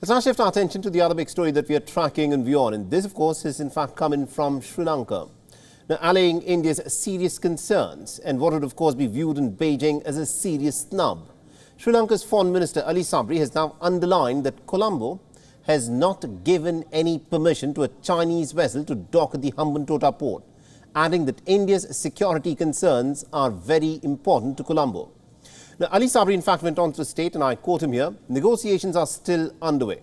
Let's now shift our attention to the other big story that we are tracking in WION, and this, of course, is in fact coming from Sri Lanka. Now, allaying India's serious concerns and what would, of course, be viewed in Beijing as a serious snub. Sri Lanka's Foreign Minister Ali Sabry has now underlined that Colombo has not given any permission to a Chinese vessel to dock at the Humbunta port, adding that India's security concerns are very important to Colombo. Now, Ali Sabry, in fact, went on to state, and I quote him here, negotiations are still underway.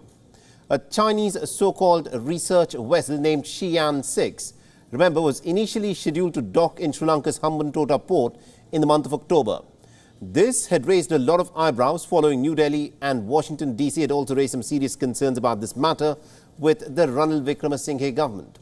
A Chinese so-called research vessel named WION 6, remember, was initially scheduled to dock in Sri Lanka's Humbunta port in the month of October. This had raised a lot of eyebrows following New Delhi and Washington DC had also raised some serious concerns about this matter with the Ranil Wickremesinghe government.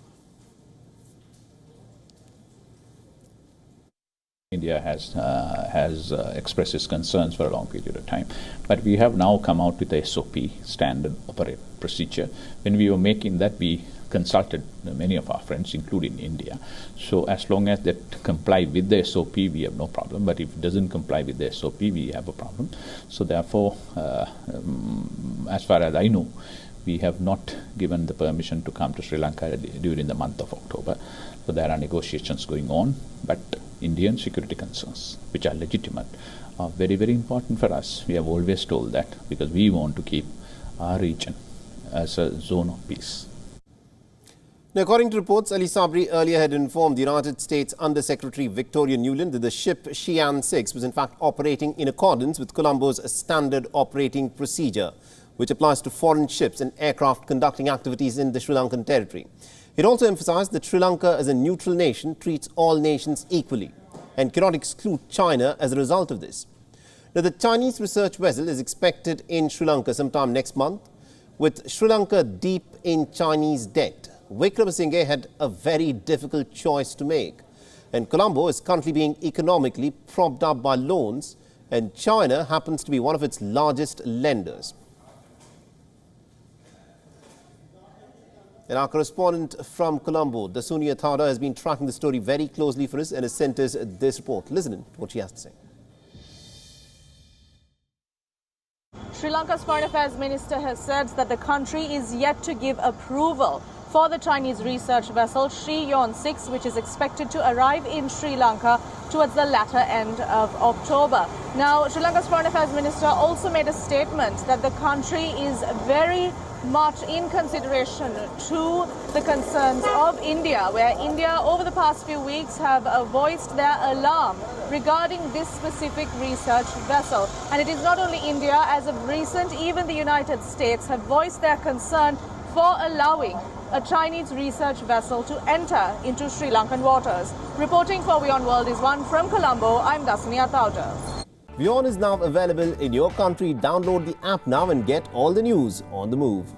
India has expressed its concerns for a long period of time. But we have now come out with the SOP, standard operating procedure. When we were making that, we consulted many of our friends, including India. So as long as that comply with the SOP, we have no problem. But if it doesn't comply with the SOP, we have a problem. So therefore, as far as I know, we have not given the permission to come to Sri Lanka during the month of October. So there are negotiations going on, but Indian security concerns, which are legitimate, are very, very important for us. We have always told that because we want to keep our region as a zone of peace. Now, according to reports, Ali Sabry earlier had informed the United States Under-Secretary Victoria Nuland that the ship WION 6 was in fact operating in accordance with Colombo's standard operating procedure, which applies to foreign ships and aircraft conducting activities in the Sri Lankan territory. It also emphasized that Sri Lanka as a neutral nation treats all nations equally and cannot exclude China as a result of this. Now, the Chinese research vessel is expected in Sri Lanka sometime next month. With Sri Lanka deep in Chinese debt, Wickremesinghe had a very difficult choice to make. And Colombo is currently being economically propped up by loans, and China happens to be one of its largest lenders. And our correspondent from Colombo, Dasuni Athada, has been tracking the story very closely for us and has sent us this report. Listen to what she has to say. Sri Lanka's Foreign Affairs Minister has said that the country is yet to give approval for the Chinese research vessel WION 6, which is expected to arrive in Sri Lanka towards the latter end of October. Now, Sri Lanka's Foreign Affairs Minister also made a statement that the country is very much in consideration to the concerns of India, where India over the past few weeks have voiced their alarm regarding this specific research vessel. And it is not only India, as of recent, even the United States have voiced their concern for allowing a Chinese research vessel to enter into Sri Lankan waters. Reporting for WION World is one from Colombo. I'm Dasani Athauja. WION is now available in your country. Download the app now and get all the news on the move.